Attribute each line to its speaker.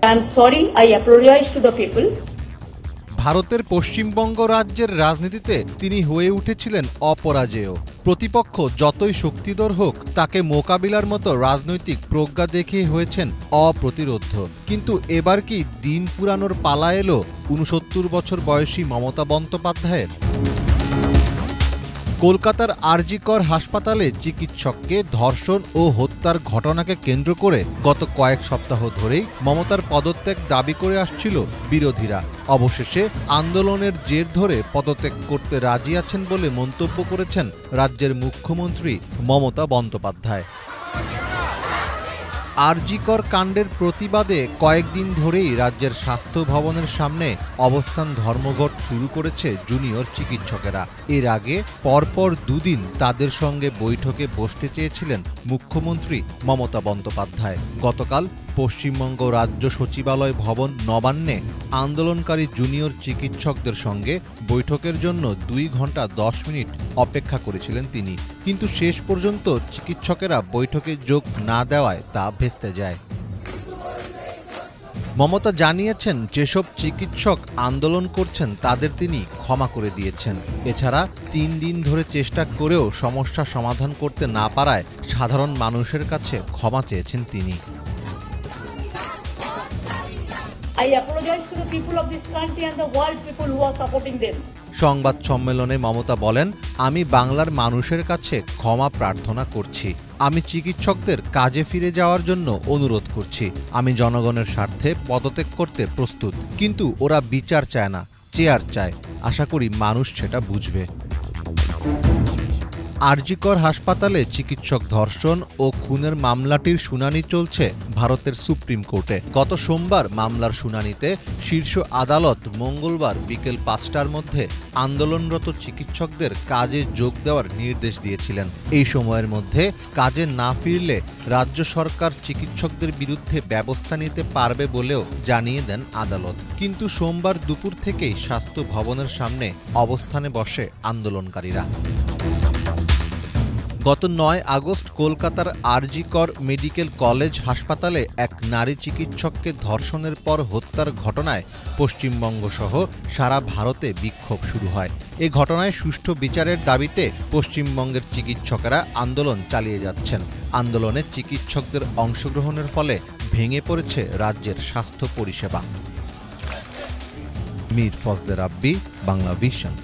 Speaker 1: I am sorry. I apologize to the people.
Speaker 2: ভারতের পশ্চিমবঙ্গ রাজ্যের রাজনীতিতে তিনি হয়ে উঠেছিলেন অপরাজেয়। প্রতিপক্ষ যতই শক্তিধর হোক তাকে মোকাবিলার মতো রাজনৈতিক প্রজ্ঞা দেখিয়ে হয়েছেন অপ্রতিরোধ্য। কিন্তু এবার কি দিন ফুরানোর পালা এলো ৬৯ বছর বয়সী মমতা বন্দ্যোপাধ্যায়ের? কলকাতার আরজি কর হাসপাতালে চিকিৎসককে ধর্ষণ ও হত্যার ঘটনাকে কেন্দ্র করে গত কয়েক সপ্তাহ ধরেই মমতার পদত্যাগ দাবি করে আসছিল বিরোধীরা। অবশেষে আন্দোলনের জের ধরে পদত্যাগ করতে রাজি আছেন বলে মন্তব্য করেছেন রাজ্যের মুখ্যমন্ত্রী মমতা বন্দ্যোপাধ্যায়। আরজি কর কাণ্ডের প্রতিবাদে কয়েকদিন ধরেই রাজ্যের স্বাস্থ্য ভবনের সামনে অবস্থান ধর্মঘট শুরু করেছে জুনিয়র চিকিৎসকেরা। এর আগে পরপর দুদিন তাদের সঙ্গে বৈঠকে বসতে চেয়েছিলেন মুখ্যমন্ত্রী মমতা বন্দ্যোপাধ্যায়। গতকাল পশ্চিমবঙ্গ রাজ্য সচিবালয় ভবন নবান্নে আন্দোলনকারী জুনিয়র চিকিৎসকদের সঙ্গে বৈঠকের জন্য 2 ঘন্টা 10 মিনিট অপেক্ষা করেছিলেন তিনি। কিন্তু শেষ পর্যন্ত চিকিৎসকেরা বৈঠকে যোগ না দেওয়ায় তা ভেস্তে যায়। মমতা জানিয়েছেন, যেসব চিকিৎসক আন্দোলন করছেন তাদের তিনি ক্ষমা করে দিয়েছেন। এছাড়া 3 দিন ধরে চেষ্টা করেও সমস্যা সমাধান করতে না পারায় সাধারণ মানুষের কাছে ক্ষমা চেয়েছেন তিনি।
Speaker 1: I apologize to the people of this country and the world people who are supporting them.
Speaker 2: সংবাদ সম্মেলনে মমতা বলেন, আমি বাংলার মানুষের কাছে ক্ষমা প্রার্থনা করছি। আমি চিকিৎসকদের কাজে ফিরে যাওয়ার জন্য অনুরোধ করছি। আমি জনগণের স্বার্থে পদত্যাগ করতে প্রস্তুত, কিন্তু ওরা বিচার চায় না, চেয়ার চায়। আশা করি মানুষ সেটা বুঝবে। আরজি কর হাসপাতালে চিকিৎসক ধর্ষণ ও খুনের মামলাটির শুনানি চলছে ভারতের সুপ্রিম কোর্টে। গত সোমবার মামলার শুনানিতে শীর্ষ আদালত মঙ্গলবার বিকেল 5টার মধ্যে আন্দোলনরত চিকিৎসকদের কাজে যোগ দেওয়ার নির্দেশ দিয়েছিলেন। এই সময়ের মধ্যে কাজে না ফিরলে রাজ্য সরকার চিকিৎসকদের বিরুদ্ধে ব্যবস্থা নিতে পারবে বলেও জানিয়ে দেন আদালত। কিন্তু সোমবার দুপুর থেকেই স্বাস্থ্য ভবনের সামনে অবস্থানে বসে আন্দোলনকারীরা। গত 9 আগস্ট কলকাতার আরজি কর মেডিকেল কলেজ হাসপাতালে এক নারী চিকিৎসককে ধর্ষণের পর হত্যার ঘটনায় পশ্চিমবঙ্গ সহ সারা ভারতে বিক্ষোভ শুরু হয়। এ ঘটনায় সুষ্ঠু বিচারের দাবিতে পশ্চিমবঙ্গের চিকিৎসকেরা আন্দোলন চালিয়ে যাচ্ছেন। আন্দোলনে চিকিৎসকদের অংশগ্রহণের ফলে ভেঙে পড়েছে রাজ্যের স্বাস্থ্য পরিষেবা। মীর ফজলে রাব্বি, বাংলা ভিশন।